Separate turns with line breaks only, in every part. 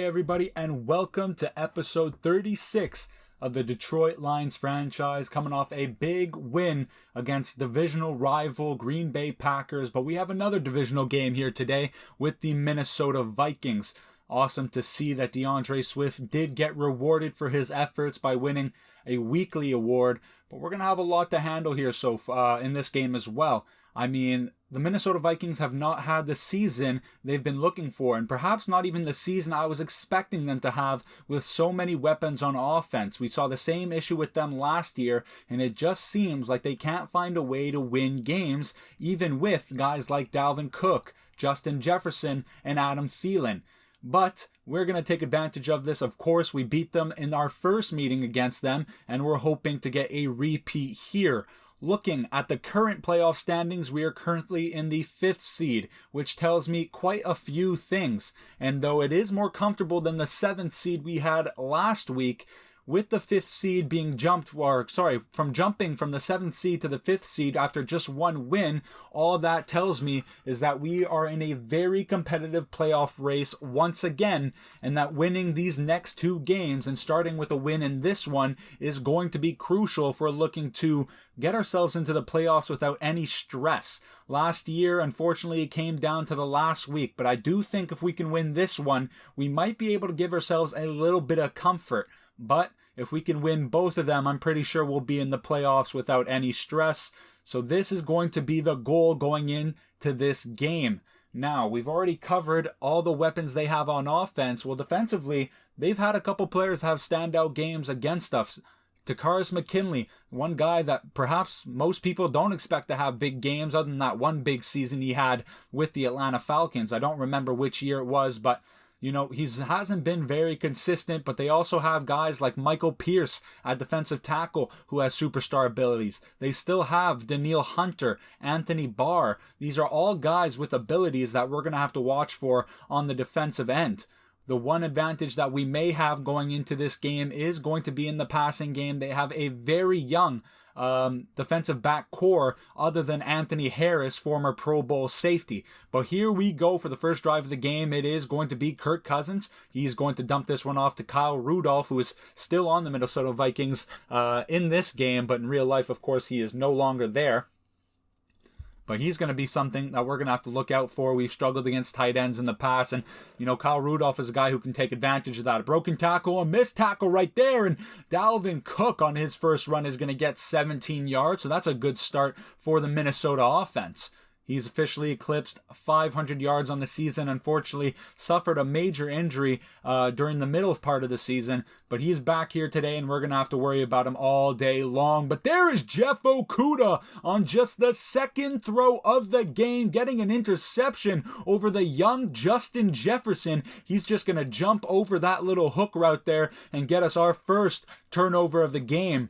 everybody, and welcome to episode 36 of the Detroit Lions franchise, coming off a big win against divisional rival Green Bay Packers. But we have another divisional game here today with the Minnesota Vikings. Awesome to see that DeAndre Swift did get rewarded for his efforts by winning a weekly award. But we're going to have a lot to handle here in this game as well. I mean, the Minnesota Vikings have not had the season they've been looking for, and perhaps not even the season I was expecting them to have with so many weapons on offense. We saw the same issue with them last year, and it just seems like they can't find a way to win games, even with guys like Dalvin Cook, Justin Jefferson, and Adam Thielen. But we're going to take advantage of this. Of course, we beat them in our first meeting against them, and we're hoping to get a repeat here. Looking at the current playoff standings, we are currently in the 5th seed, which tells me quite a few things. And though it is more comfortable than the 7th seed we had last week, with the 5th seed being jumping from the 7th seed to the 5th seed after just one win, all that tells me is that we are in a very competitive playoff race once again, and that winning these next two games and starting with a win in this one is going to be crucial for looking to get ourselves into the playoffs without any stress. Last year, unfortunately, it came down to the last week, but I do think if we can win this one, we might be able to give ourselves a little bit of comfort. But if we can win both of them, I'm pretty sure we'll be in the playoffs without any stress. So this is going to be the goal going into this game. Now, we've already covered all the weapons they have on offense. Well, defensively, they've had a couple players have standout games against us. Takkarist McKinley, one guy that perhaps most people don't expect to have big games other than that one big season he had with the Atlanta Falcons. I don't remember which year it was, but he hasn't been very consistent, but they also have guys like Michael Pierce at defensive tackle who has superstar abilities. They still have Danielle Hunter, Anthony Barr. These are all guys with abilities that we're going to have to watch for on the defensive end. The one advantage that we may have going into this game is going to be in the passing game. They have a very young defensive back core other than Anthony Harris, former Pro Bowl safety. But here we go for the first drive of the game. It is going to be Kirk Cousins. He's going to dump this one off to Kyle Rudolph, who is still on the Minnesota Vikings in this game, but in real life, of course, he is no longer there. But he's going to be something that we're going to have to look out for. We've struggled against tight ends in the past. And, Kyle Rudolph is a guy who can take advantage of that. A broken tackle, a missed tackle right there. And Dalvin Cook on his first run is going to get 17 yards. So that's a good start for the Minnesota offense. He's officially eclipsed 500 yards on the season. Unfortunately, suffered a major injury during the middle part of the season. But he's back here today, and we're going to have to worry about him all day long. But there is Jeff Okudah on just the second throw of the game, getting an interception over the young Justin Jefferson. He's just going to jump over that little hook route there and get us our first turnover of the game.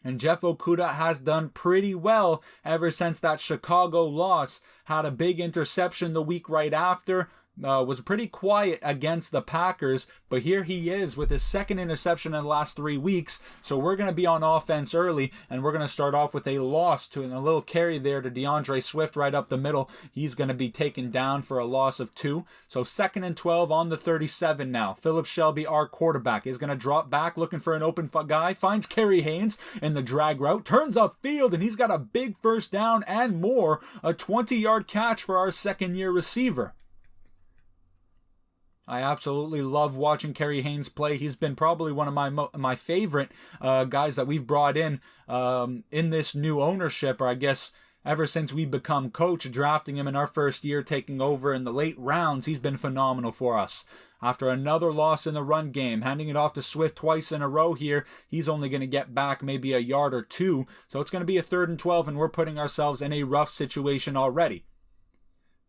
And Jeff Okudah has done pretty well ever since that Chicago loss. Had a big interception the week right after. Was pretty quiet against the Packers, but here he is with his second interception in the last 3 weeks. So we're going to be on offense early, and we're going to start off with a loss and a little carry there to DeAndre Swift right up the middle. He's going to be taken down for a loss of 2. So 2nd and 12 on the 37 now. Philip Shelby, our quarterback, is going to drop back looking for an open guy. Finds Kerry Haynes in the drag route. Turns upfield, and he's got a big first down and more. A 20-yard catch for our second-year receiver. I absolutely love watching Kerry Haynes play. He's been probably one of my favorite guys that we've brought in this new ownership, or I guess ever since we become coach, drafting him in our first year, taking over in the late rounds. He's been phenomenal for us. After another loss in the run game, handing it off to Swift twice in a row here, he's only going to get back maybe a yard or two. So it's going to be a 3rd and 12, and we're putting ourselves in a rough situation already.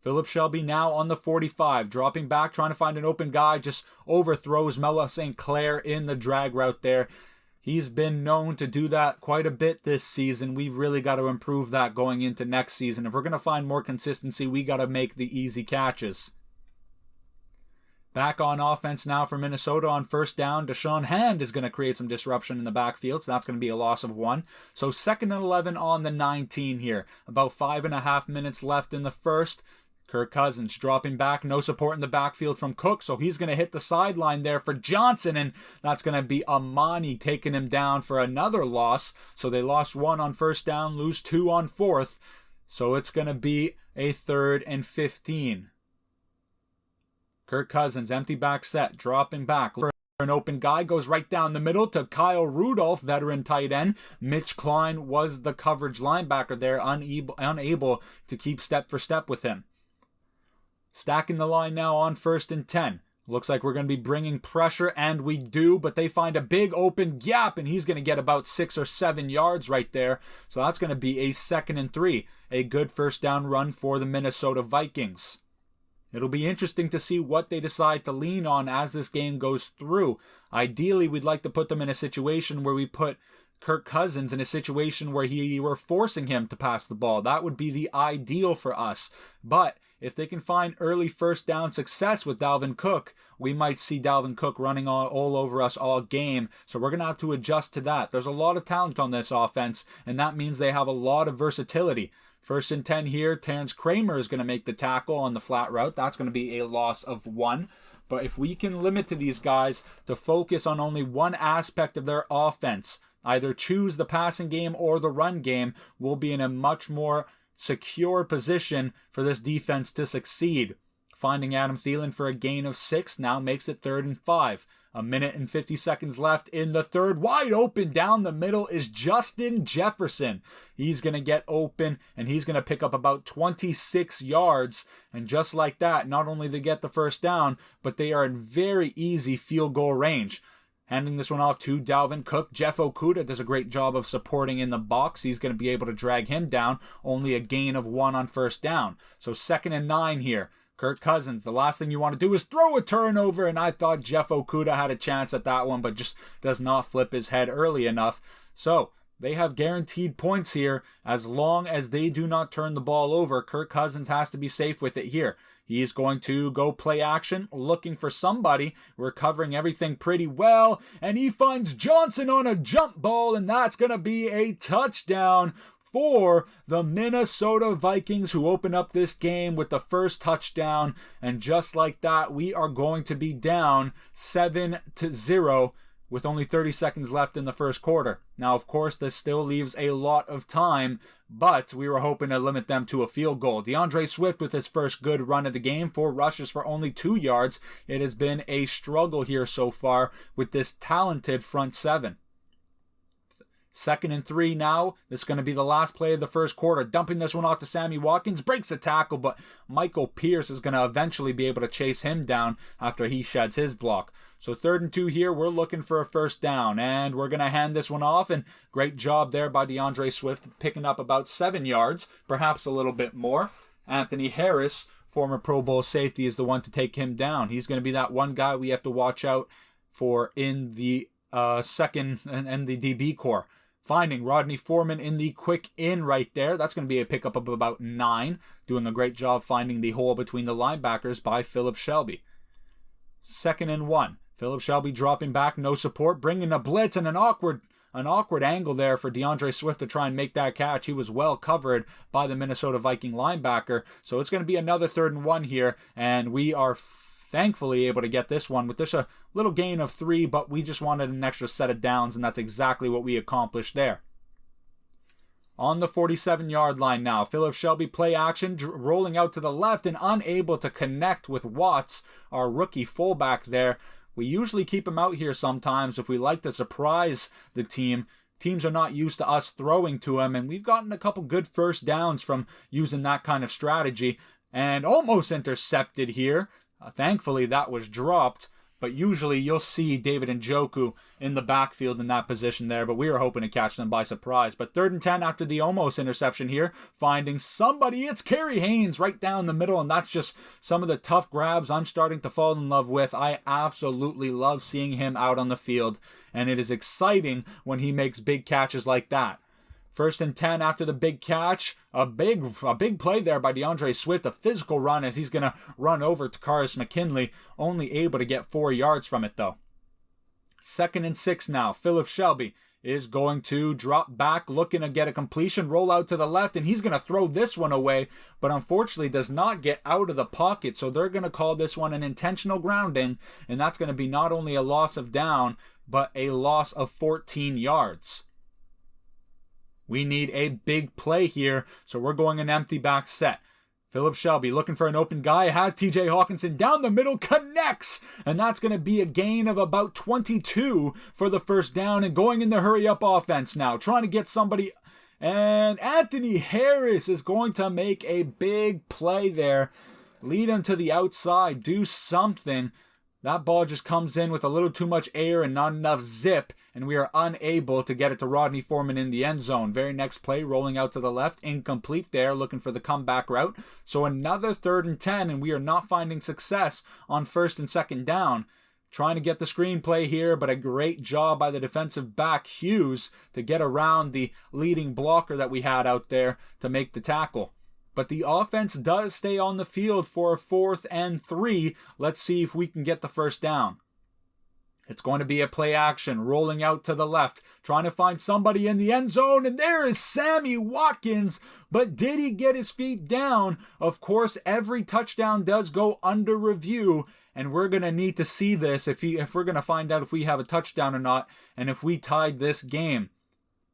Philip Shelby now on the 45, dropping back, trying to find an open guy, just overthrows Mela St. Clair in the drag route there. He's been known to do that quite a bit this season. We've really got to improve that going into next season. If we're going to find more consistency, we got to make the easy catches. Back on offense now for Minnesota on first down. Deshaun Hand is going to create some disruption in the backfield, so that's going to be a loss of 1. So 2nd and 11 on the 19 here. About 5.5 minutes left in the first. Kirk Cousins dropping back, no support in the backfield from Cook, so he's going to hit the sideline there for Johnson, and that's going to be Amani taking him down for another loss. So they lost 1 on first down, lose 2 on fourth, so it's going to be a 3rd and 15. Kirk Cousins, empty back set, dropping back. An open guy goes right down the middle to Kyle Rudolph, veteran tight end. Mitch Klein was the coverage linebacker there, unable to keep step for step with him. Stacking the line now on 1st and 10. Looks like we're going to be bringing pressure, and we do, but they find a big open gap, and he's going to get about 6 or 7 yards right there. So that's going to be a 2nd and 3. A good first down run for the Minnesota Vikings. It'll be interesting to see what they decide to lean on as this game goes through. Ideally, we'd like to put them in a situation where we put Kirk Cousins in a situation where we're forcing him to pass the ball. That would be the ideal for us. But if they can find early first down success with Dalvin Cook, we might see Dalvin Cook running all over us all game. So we're going to have to adjust to that. There's a lot of talent on this offense, and that means they have a lot of versatility. 1st and 10 here, Terrence Kramer is going to make the tackle on the flat route. That's going to be a loss of 1. But if we can limit to these guys to focus on only one aspect of their offense, either choose the passing game or the run game, we'll be in a much more secure position for this defense to succeed. Finding Adam Thielen for a gain of 6 now makes it 3rd and 5. 1 minute and 50 seconds left in the third. Wide open down the middle is Justin Jefferson. He's going to get open, and he's going to pick up about 26 yards. And just like that, not only they get the first down, but they are in very easy field goal range. Handing this one off to Dalvin Cook. Jeff Okudah does a great job of supporting in the box. He's going to be able to drag him down. Only a gain of 1 on first down. So 2nd and 9 here. Kirk Cousins, the last thing you want to do is throw a turnover, and I thought Jeff Okudah had a chance at that one, but just does not flip his head early enough. So they have guaranteed points here. As long as they do not turn the ball over, Kirk Cousins has to be safe with it here. He's going to go play action, looking for somebody. We're covering everything pretty well, and he finds Johnson on a jump ball, and that's going to be a touchdown for the Minnesota Vikings, who open up this game with the first touchdown. And just like that, we are going to be down 7-0 with only 30 seconds left in the first quarter. Now, of course, this still leaves a lot of time, but we were hoping to limit them to a field goal. DeAndre Swift with his first good run of the game, 4 rushes for only 2 yards. It has been a struggle here so far with this talented front 7. 2nd and 3 now. This is going to be the last play of the first quarter. Dumping this one off to Sammy Watkins. Breaks a tackle, but Michael Pierce is going to eventually be able to chase him down after he sheds his block. So 3rd and 2 here. We're looking for a first down, and we're going to hand this one off. And great job there by DeAndre Swift, picking up about 7 yards, perhaps a little bit more. Anthony Harris, former Pro Bowl safety, is the one to take him down. He's going to be that one guy we have to watch out for in the second and the DB core. Finding Rodney Foreman in the quick in right there. That's going to be a pickup of about 9. Doing a great job finding the hole between the linebackers by Philip Shelby. 2nd and 1. Philip Shelby dropping back, no support, bringing a blitz and an awkward angle there for DeAndre Swift to try and make that catch. He was well covered by the Minnesota Viking linebacker. So it's going to be another 3rd and 1 here, and we are thankfully able to get this one with just a little gain of 3, but we just wanted an extra set of downs, and that's exactly what we accomplished there. On the 47-yard line now, Philip Shelby play action, rolling out to the left and unable to connect with Watts, our rookie fullback there. We usually keep him out here sometimes if we like to surprise the team. Teams are not used to us throwing to him, and we've gotten a couple good first downs from using that kind of strategy, and almost intercepted here. Thankfully, that was dropped, but usually you'll see David Njoku in the backfield in that position there, but we were hoping to catch them by surprise. But 3rd and 10 after the almost interception here, finding somebody. It's Kerry Haynes right down the middle, and that's just some of the tough grabs I'm starting to fall in love with. I absolutely love seeing him out on the field, and it is exciting when he makes big catches like that. 1st and 10 after the big catch. A big play there by DeAndre Swift. A physical run as he's going to run over Takkarist McKinley. Only able to get 4 yards from it, though. 2nd and 6 now. Philip Shelby is going to drop back, looking to get a completion, roll out to the left, and he's going to throw this one away, but unfortunately does not get out of the pocket. So they're going to call this one an intentional grounding, and that's going to be not only a loss of down, but a loss of 14 yards. We need a big play here, so we're going an empty back set. Philip Shelby looking for an open guy, has TJ Hawkinson down the middle, connects, and that's going to be a gain of about 22 for the first down, and going in the hurry-up offense now, trying to get somebody, and Anthony Harris is going to make a big play there, lead him to the outside, do something. That ball just comes in with a little too much air and not enough zip, and we are unable to get it to Rodney Foreman in the end zone. Very next play, rolling out to the left, incomplete there, looking for the comeback route. So another 3rd and 10, and we are not finding success on 1st and 2nd down. Trying to get the screenplay here, but a great job by the defensive back, Hughes, to get around the leading blocker that we had out there to make the tackle. But the offense does stay on the field for a 4th and 3. Let's see if we can get the first down. It's going to be a play action, rolling out to the left, trying to find somebody in the end zone, and there is Sammy Watkins. But did he get his feet down? Of course, every touchdown does go under review, and we're going to need to see this if we're going to find out if we have a touchdown or not, and if we tied this game.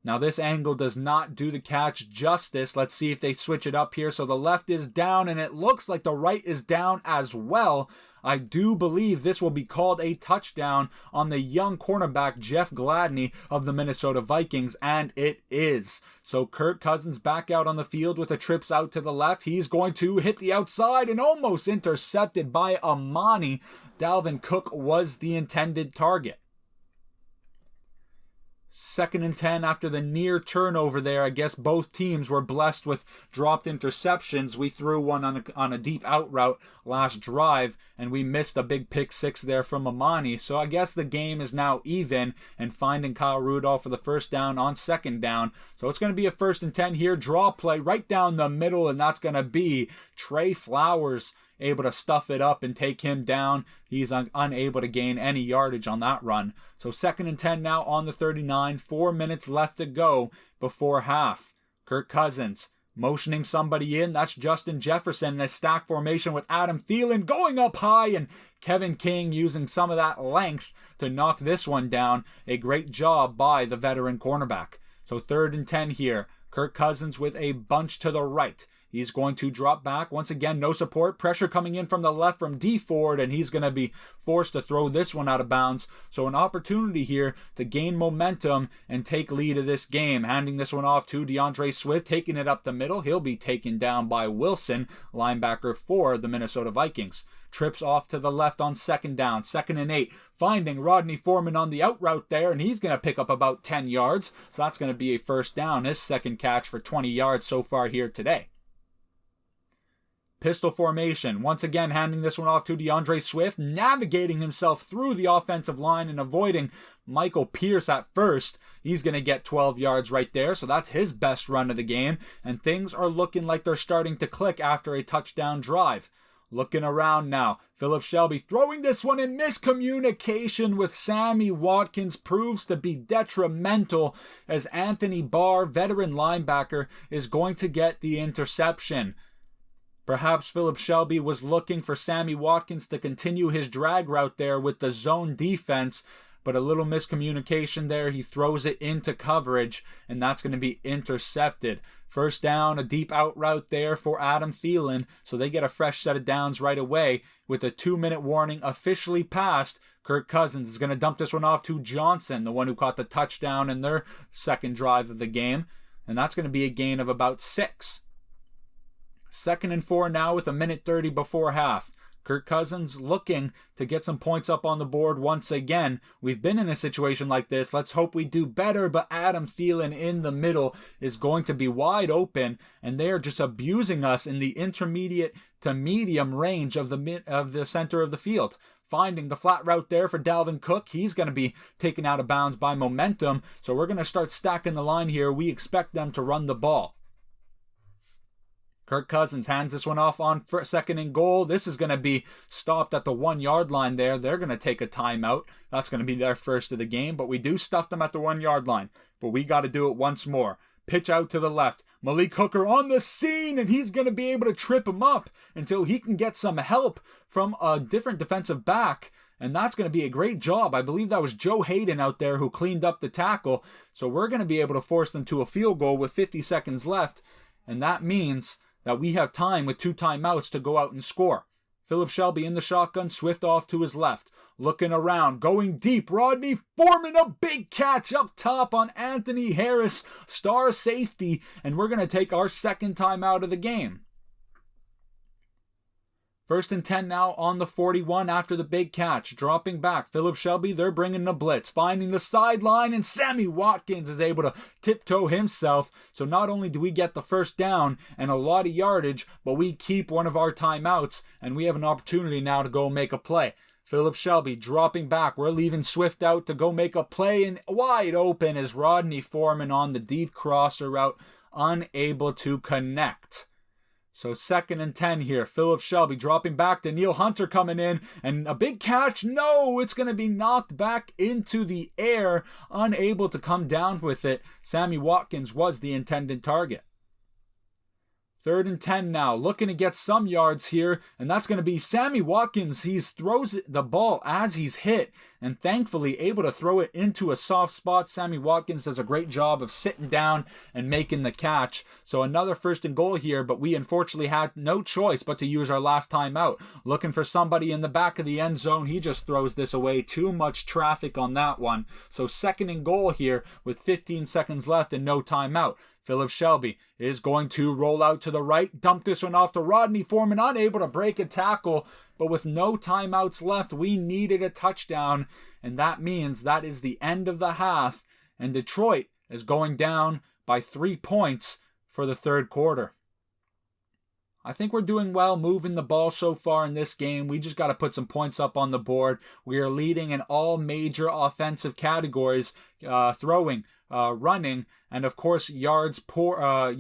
Now this angle does not do the catch justice. Let's see if they switch it up here. So the left is down, and it looks like the right is down as well. I do believe this will be called a touchdown on the young cornerback Jeff Gladney of the Minnesota Vikings, and it is. So Kirk Cousins back out on the field with the trips out to the left. He's going to hit the outside and almost intercepted by Amani. Dalvin Cook was the intended target. 2nd and 10 after the near turnover there. I guess both teams were blessed with dropped interceptions. We threw one on a deep out route last drive, and we missed a big pick 6 there from Amani. So I guess the game is now even, and finding Kyle Rudolph for the first down on 2nd down. So it's going to be a 1st and 10 here. Draw play right down the middle, and that's going to be Trey Flowers able to stuff it up and take him down. He's unable to gain any yardage on that run. So 2nd and 10 now on the 39. 4 minutes left to go before half. Kirk Cousins motioning somebody in. That's Justin Jefferson in a stack formation with Adam Thielen going up high, and Kevin King using some of that length to knock this one down. A great job by the veteran cornerback. So 3rd and 10 here. Kirk Cousins with a bunch to the right. He's going to drop back. Once again, no support. Pressure coming in from the left from D Ford, and he's going to be forced to throw this one out of bounds. So an opportunity here to gain momentum and take lead of this game. Handing this one off to DeAndre Swift, taking it up the middle. He'll be taken down by Wilson, linebacker for the Minnesota Vikings. Trips off to the left on 2nd down. 2nd and 8. Finding Rodney Foreman on the out route there, and he's going to pick up about 10 yards. So that's going to be a first down. His 2nd catch for 20 yards so far here today. Pistol formation. Once again, handing this one off to DeAndre Swift, navigating himself through the offensive line and avoiding Michael Pierce at first. He's going to get 12 yards right there, so that's his best run of the game, and things are looking like they're starting to click after a touchdown drive. Looking around now, Philip Shelby throwing this one in. Miscommunication with Sammy Watkins proves to be detrimental, as Anthony Barr, veteran linebacker, is going to get the interception. Perhaps Philip Shelby was looking for Sammy Watkins to continue his drag route there with the zone defense, but a little miscommunication there. He throws it into coverage, and that's going to be intercepted. First down, a deep out route there for Adam Thielen, so they get a fresh set of downs right away. With a 2-minute warning officially passed, Kirk Cousins is going to dump this one off to Johnson, the one who caught the touchdown in their 2nd drive of the game, and that's going to be a gain of about 6. 2nd and 4 now with 1:30 before half. Kirk Cousins looking to get some points up on the board once again. We've been in a situation like this. Let's hope we do better, but Adam Thielen in the middle is going to be wide open, and they are just abusing us in the intermediate to medium range of the center of the field. Finding the flat route there for Dalvin Cook. He's going to be taken out of bounds by momentum, so we're going to start stacking the line here. We expect them to run the ball. Kirk Cousins hands this one off on second and goal. This is going to be stopped at the 1 yard line there. They're going to take a timeout. That's going to be their first of the game, but we do stuff them at the 1 yard line. But we got to do it once more. Pitch out to the left. Malik Hooker on the scene, and he's going to be able to trip him up until he can get some help from a different defensive back. And that's going to be a great job. I believe that was Joe Hayden out there who cleaned up the tackle. So we're going to be able to force them to a field goal with 50 seconds left. And that means that we have time with 2 timeouts to go out and score. Philip Shelby in the shotgun, Swift off to his left. Looking around, going deep. Rodney Foreman, a big catch up top on Anthony Harris, star safety. And we're going to take our second timeout of the game. 1st and 10 now on the 41 after the big catch. Dropping back. Philip Shelby, they're bringing the blitz. Finding the sideline, and Sammy Watkins is able to tiptoe himself. So not only do we get the first down and a lot of yardage, but we keep one of our timeouts, and we have an opportunity now to go make a play. Philip Shelby dropping back. We're leaving Swift out to go make a play, and wide open is Rodney Foreman on the deep crosser route, unable to connect. So 2nd and 10 here. Philip Shelby dropping back. Danielle Hunter coming in. And a big catch. No, it's going to be knocked back into the air. Unable to come down with it. Sammy Watkins was the intended target. 3rd and 10 now, looking to get some yards here, and that's going to be Sammy Watkins. He throws the ball as he's hit, and thankfully able to throw it into a soft spot. Sammy Watkins does a great job of sitting down and making the catch. So another 1st and goal here, but we unfortunately had no choice but to use our last time out. Looking for somebody in the back of the end zone. He just throws this away. Too much traffic on that one. So 2nd and goal here with 15 seconds left and no timeout. Philip Shelby is going to roll out to the right, dump this one off to Rodney Foreman, unable to break a tackle, but with no timeouts left, we needed a touchdown, and that means that is the end of the half, and Detroit is going down by 3 points for the 3rd quarter. I think we're doing well moving the ball so far in this game. We just got to put some points up on the board. We are leading in all major offensive categories, throwing, running, and of course yards per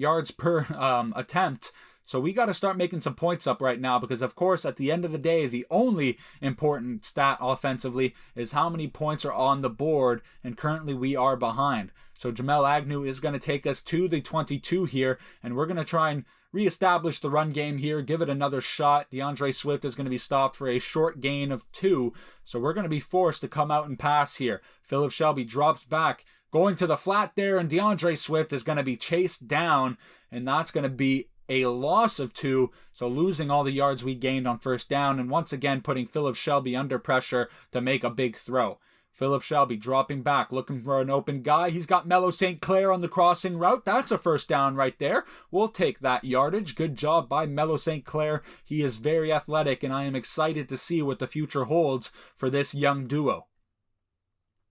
attempt. So we got to start making some points up right now because, of course, at the end of the day, the only important stat offensively is how many points are on the board, and currently we are behind. So Jamel Agnew is going to take us to the 22 here, and we're going to try and reestablish the run game here, give it another shot. DeAndre Swift is going to be stopped for a short gain of 2, so we're going to be forced to come out and pass here. Philip Shelby drops back, going to the flat there, and DeAndre Swift is going to be chased down, and that's going to be a loss of 2, so losing all the yards we gained on 1st down, and once again putting Philip Shelby under pressure to make a big throw. Philip Shelby dropping back, looking for an open guy. He's got Melo St. Clair on the crossing route. That's a 1st down right there. We'll take that yardage. Good job by Melo St. Clair. He is very athletic, and I am excited to see what the future holds for this young duo.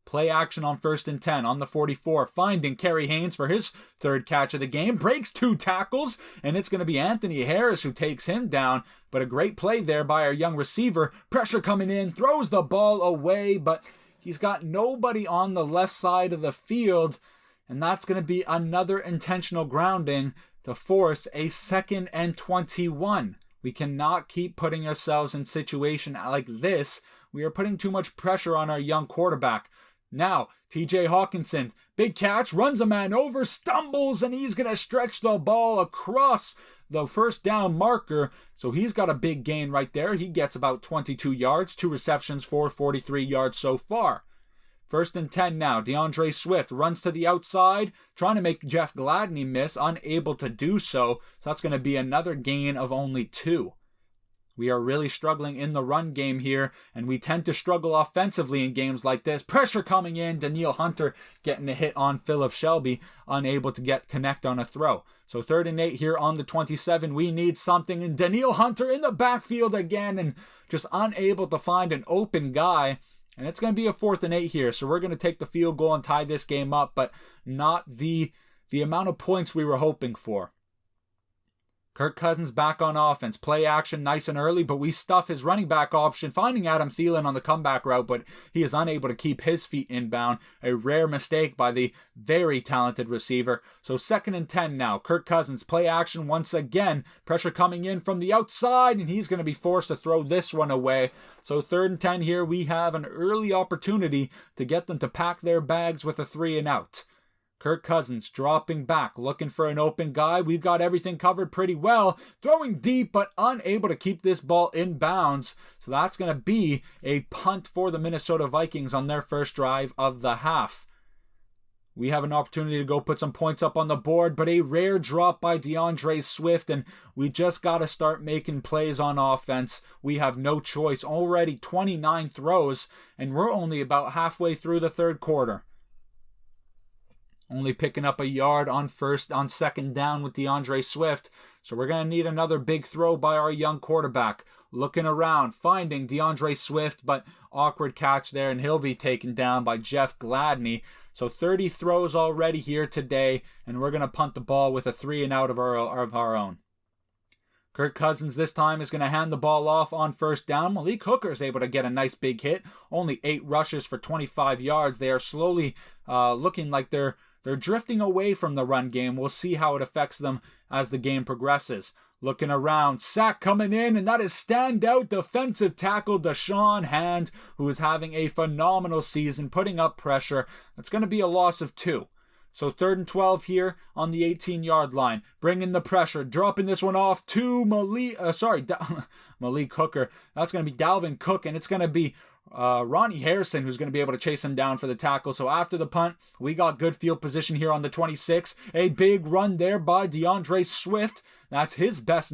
Play action on 1st and 10 on the 44, finding Kerry Haynes for his 3rd catch of the game. Breaks 2 tackles, and it's going to be Anthony Harris who takes him down. But a great play there by our young receiver. Pressure coming in, throws the ball away, but he's got nobody on the left side of the field, and that's going to be another intentional grounding to force a 2nd and 21. We cannot keep putting ourselves in a situation like this. We are putting too much pressure on our young quarterback. Now, TJ Hawkinson, big catch, runs a man over, stumbles, and he's going to stretch the ball across the 1st down marker. So he's got a big gain right there. He gets about 22 yards, 2 receptions for 43 yards so far. 1st and 10 now. DeAndre Swift runs to the outside, trying to make Jeff Gladney miss, unable to do so. So that's going to be another gain of only 2. We are really struggling in the run game here, and we tend to struggle offensively in games like this. Pressure coming in, Danielle Hunter getting a hit on Philip Shelby, unable to connect on a throw. So 3rd and 8 here on the 27. We need something, and Danielle Hunter in the backfield again, and just unable to find an open guy. And it's going to be a 4th and 8 here, so we're going to take the field goal and tie this game up, but not the amount of points we were hoping for. Kirk Cousins back on offense. Play action nice and early, but we stuff his running back option, finding Adam Thielen on the comeback route, but he is unable to keep his feet inbound. A rare mistake by the very talented receiver. So 2nd and 10 now. Kirk Cousins, play action once again. Pressure coming in from the outside, and he's going to be forced to throw this one away. So 3rd and 10 here. We have an early opportunity to get them to pack their bags with a 3 and out. Kirk Cousins dropping back, looking for an open guy. We've got everything covered pretty well. Throwing deep, but unable to keep this ball in bounds. So that's going to be a punt for the Minnesota Vikings on their first drive of the half. We have an opportunity to go put some points up on the board, but a rare drop by DeAndre Swift, and we just got to start making plays on offense. We have no choice. Already 29 throws, and we're only about halfway through the 3rd quarter. Only picking up a yard on 2nd down with DeAndre Swift. So we're going to need another big throw by our young quarterback. Looking around, finding DeAndre Swift, but awkward catch there, and he'll be taken down by Jeff Gladney. So 30 throws already here today, and we're going to punt the ball with a 3 and out of our own. Kirk Cousins this time is going to hand the ball off on 1st down. Malik Hooker is able to get a nice big hit. Only 8 rushes for 25 yards. They are slowly looking like they're drifting away from the run game. We'll see how it affects them as the game progresses. Looking around, sack coming in, and that is standout defensive tackle Da'Shawn Hand, who is having a phenomenal season, putting up pressure. That's going to be a loss of 2. So 3rd and 12 here on the 18-yard line. Bringing the pressure, dropping this one off to Malik Hooker. That's going to be Dalvin Cook, and it's going to be Ronnie Harrison who's going to be able to chase him down for the tackle. So after the punt, we got good field position here on the 26. A big run there by DeAndre Swift. That's his best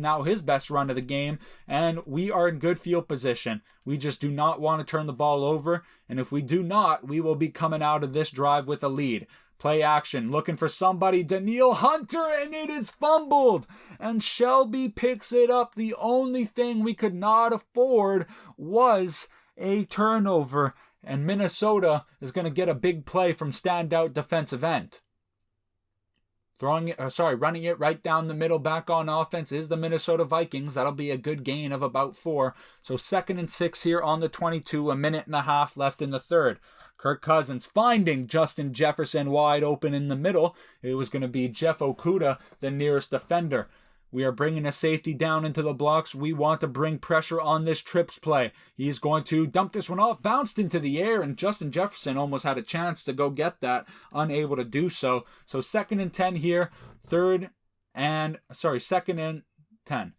run of the game, and we are in good field position. We just do not want to turn the ball over, and if we do not, we will be coming out of this drive with a lead. Play action, looking for somebody, Danielle Hunter, and it is fumbled. And Shelby picks it up. The only thing we could not afford was a turnover, and Minnesota is going to get a big play from standout defensive end. Running it right down the middle back on offense is the Minnesota Vikings. That'll be a good gain of about 4. So 2nd and 6 here on the 22, 1.5 minutes left in the 3rd. Kirk Cousins finding Justin Jefferson wide open in the middle. It was going to be Jeff Okudah, the nearest defender. We are bringing a safety down into the blocks. We want to bring pressure on this trips play. He's going to dump this one off, bounced into the air, and Justin Jefferson almost had a chance to go get that, unable to do so. So 2nd and 10 here, 2nd and 10.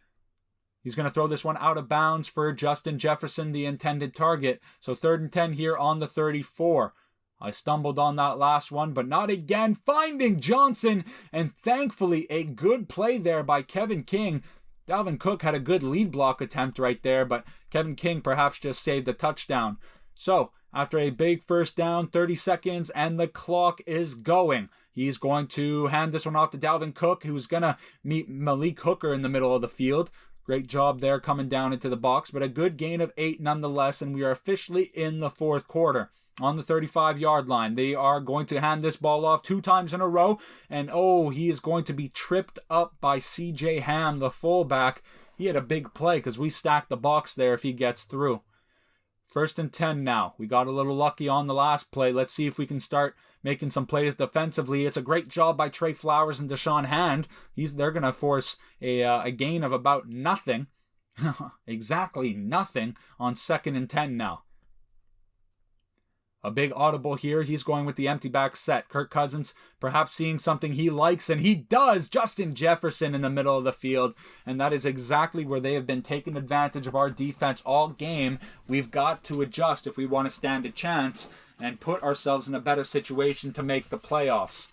He's going to throw this one out of bounds for Justin Jefferson, the intended target. So 3rd and 10 here on the 34. I stumbled on that last one, but not again. Finding Johnson, and thankfully a good play there by Kevin King. Dalvin Cook had a good lead block attempt right there, but Kevin King perhaps just saved a touchdown. So, after a big 1st down, 30 seconds, and the clock is going. He's going to hand this one off to Dalvin Cook, who's going to meet Malik Hooker in the middle of the field. Great job there coming down into the box, but a good gain of 8 nonetheless, and we are officially in the 4th quarter. On the 35-yard line, they are going to hand this ball off 2 times in a row, and he is going to be tripped up by C.J. Ham, the fullback. He had a big play because we stacked the box there if he gets through. 1st and 10 now. We got a little lucky on the last play. Let's see if we can start making some plays defensively. It's a great job by Trey Flowers and Da'Shawn Hand. They're going to force a gain of about nothing. Exactly nothing on 2nd and 10 now. A big audible here. He's going with the empty back set. Kirk Cousins perhaps seeing something he likes, and he does. Justin Jefferson in the middle of the field, and that is exactly where they have been taking advantage of our defense all game. We've got to adjust if we want to stand a chance and put ourselves in a better situation to make the playoffs.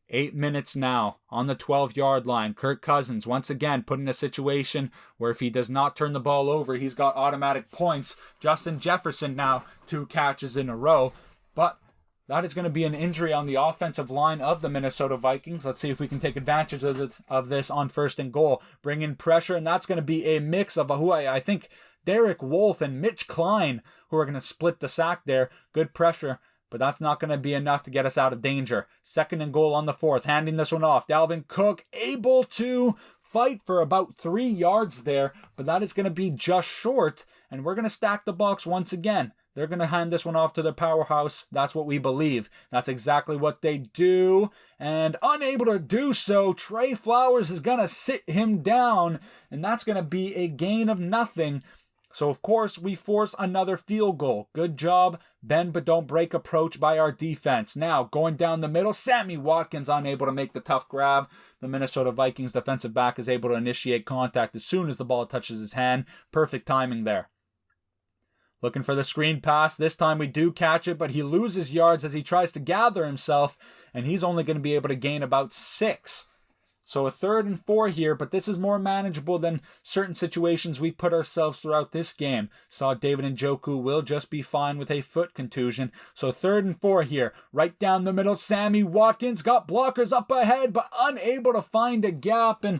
8 minutes now on the 12-yard line. Kirk Cousins once again put in a situation where if he does not turn the ball over, he's got automatic points. Justin Jefferson now 2 catches in a row, but that is going to be an injury on the offensive line of the Minnesota Vikings. Let's see if we can take advantage of this on 1st and goal. Bring in pressure, and that's going to be a mix of who I think Derek Wolfe and Mitch Klein who are going to split the sack there. Good pressure. But that's not going to be enough to get us out of danger. 2nd and goal on the 4th. Handing this one off. Dalvin Cook able to fight for about 3 yards there, but that is going to be just short, and we're going to stack the box once again. They're going to hand this one off to their powerhouse. That's what we believe. That's exactly what they do. And unable to do so, Trey Flowers is going to sit him down, and that's going to be a gain of nothing. So, of course, we force another field goal. Good job, bend but don't break approach by our defense. Now, going down the middle, Sammy Watkins unable to make the tough grab. The Minnesota Vikings defensive back is able to initiate contact as soon as the ball touches his hand. Perfect timing there. Looking for the screen pass. This time we do catch it, but he loses yards as he tries to gather himself, and he's only going to be able to gain about 6. So a 3rd and 4 here, but this is more manageable than certain situations we've put ourselves throughout this game. Saw David Njoku will just be fine with a foot contusion. So 3rd and 4 here. Right down the middle, Sammy Watkins got blockers up ahead, but unable to find a gap. And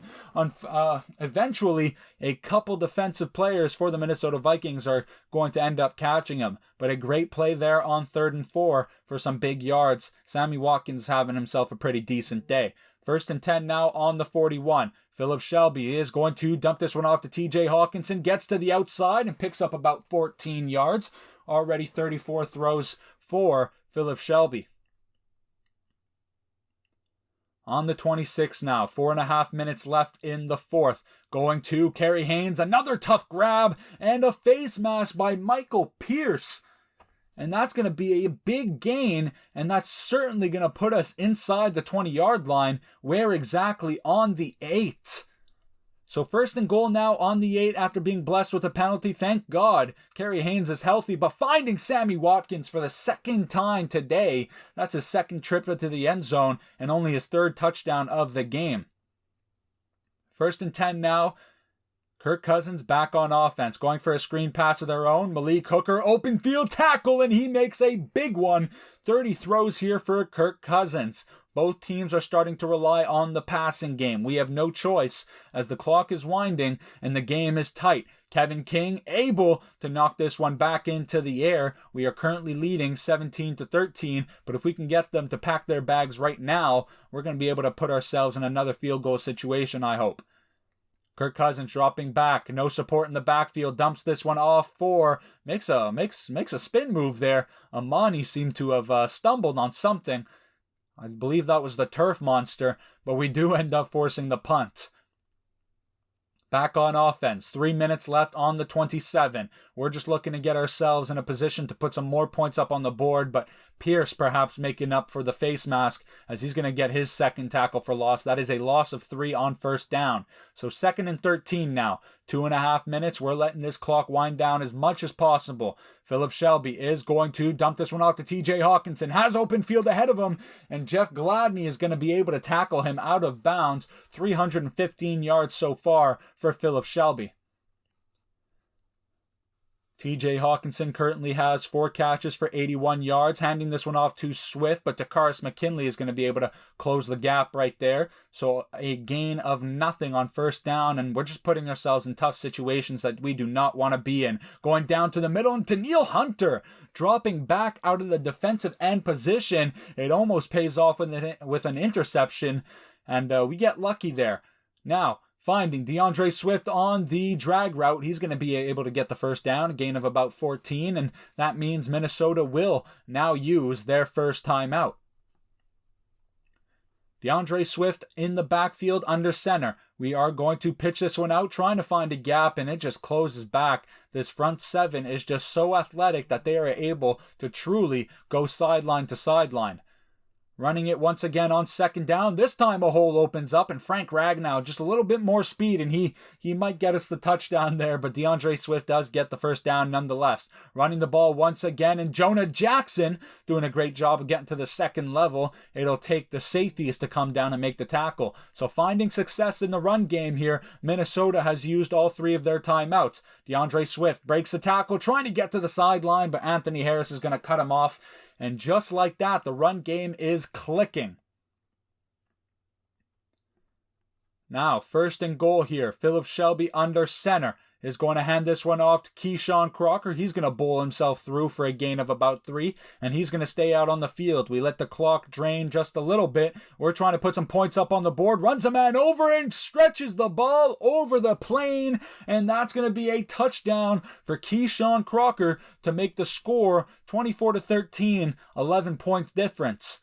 eventually, a couple defensive players for the Minnesota Vikings are going to end up catching him. But a great play there on 3rd and 4 for some big yards. Sammy Watkins having himself a pretty decent day. 1st and 10 now on the 41. Philip Shelby is going to dump this one off to TJ Hawkinson. Gets to the outside and picks up about 14 yards. Already 34 throws for Philip Shelby. On the 26 now. 4.5 minutes left in the 4th. Going to Kerry Haynes. Another tough grab and a face mask by Michael Pierce. And that's going to be a big gain, and that's certainly going to put us inside the 20-yard line. Where exactly? On the 8. So 1st and goal now on the 8 after being blessed with a penalty. Thank God Kerry Haynes is healthy, but finding Sammy Watkins for the 2nd time today. That's his 2nd trip into the end zone and only his 3rd touchdown of the game. 1st and 10 now. Kirk Cousins back on offense, going for a screen pass of their own. Malik Hooker, open field tackle, and he makes a big one. 30 throws here for Kirk Cousins. Both teams are starting to rely on the passing game. We have no choice as the clock is winding and the game is tight. Kevin King able to knock this one back into the air. We are currently leading 17-13, but if we can get them to pack their bags right now, we're going to be able to put ourselves in another field goal situation, I hope. Kirk Cousins dropping back, no support in the backfield, dumps this one off for, makes a spin move there. Amani seemed to have stumbled on something. I believe that was the turf monster, but we do end up forcing the punt. Back on offense, 3 minutes left on the 27. We're just looking to get ourselves in a position to put some more points up on the board, but Pierce perhaps making up for the face mask as he's going to get his 2nd tackle for loss. That is a loss of 3 on 1st down. So 2nd and 13 now. 2.5 minutes. We're letting this clock wind down as much as possible. Philip Shelby is going to dump this one off to TJ Hawkinson. Has open field ahead of him, and Jeff Gladney is going to be able to tackle him out of bounds. 315 yards so far for Philip Shelby. TJ Hawkinson currently has 4 catches for 81 yards, handing this one off to Swift, but Dakaris McKinley is going to be able to close the gap right there. So a gain of nothing on 1st down, and we're just putting ourselves in tough situations that we do not want to be in. Going down to the middle, and Danielle Hunter dropping back out of the defensive end position. It almost pays off with an interception, and we get lucky there. Now, finding DeAndre Swift on the drag route. He's going to be able to get the 1st down, a gain of about 14, and that means Minnesota will now use their 1st timeout. DeAndre Swift in the backfield under center. We are going to pitch this one out, trying to find a gap, and it just closes back. This front 7 is just so athletic that they are able to truly go sideline to sideline. Running it once again on 2nd down. This time a hole opens up, and Frank Ragnow just a little bit more speed, and he might get us the touchdown there, but DeAndre Swift does get the 1st down nonetheless. Running the ball once again, and Jonah Jackson doing a great job of getting to the 2nd level. It'll take the safeties to come down and make the tackle. So finding success in the run game here, Minnesota has used all 3 of their timeouts. DeAndre Swift breaks the tackle, trying to get to the sideline, but Anthony Harris is going to cut him off. And just like that, the run game is clicking. Now, 1st and goal here. Philip Shelby under center is going to hand this one off to Keyshawn Crocker. He's going to bowl himself through for a gain of about 3, and he's going to stay out on the field. We let the clock drain just a little bit. We're trying to put some points up on the board. Runs a man over and stretches the ball over the plane, and that's going to be a touchdown for Keyshawn Crocker to make the score 24-13, 11 points difference.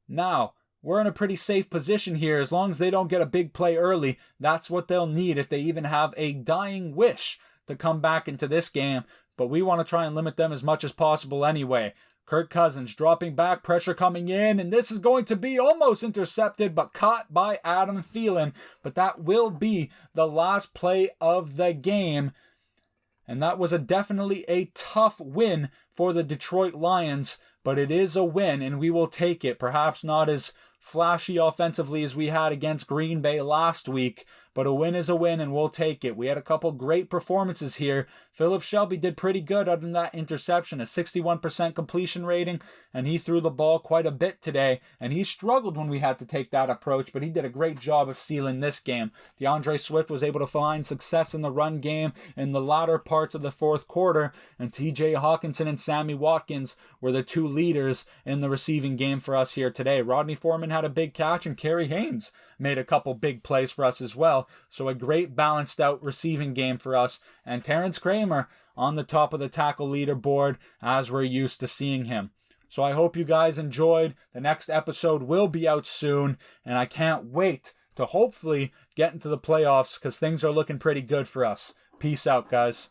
Now, we're in a pretty safe position here. As long as they don't get a big play early, that's what they'll need if they even have a dying wish to come back into this game. But we want to try and limit them as much as possible anyway. Kirk Cousins dropping back, pressure coming in, and this is going to be almost intercepted, but caught by Adam Thielen. But that will be the last play of the game. And that was definitely a tough win for the Detroit Lions, but it is a win, and we will take it. Perhaps not as flashy offensively as we had against Green Bay last week, but a win is a win, and we'll take it. We had a couple great performances here. Philip Shelby did pretty good other than that interception, a 61% completion rating, and he threw the ball quite a bit today, and he struggled when we had to take that approach, but he did a great job of sealing this game. DeAndre Swift was able to find success in the run game in the latter parts of the fourth quarter, and TJ Hawkinson and Sammy Watkins were the two leaders in the receiving game for us here today. Rodney Foreman had a big catch, and Kerry Haynes made a couple big plays for us as well. So a great balanced out receiving game for us. And Terrence Kramer on the top of the tackle leaderboard as we're used to seeing him. So I hope you guys enjoyed. The next episode will be out soon. And I can't wait to hopefully get into the playoffs because things are looking pretty good for us. Peace out, guys.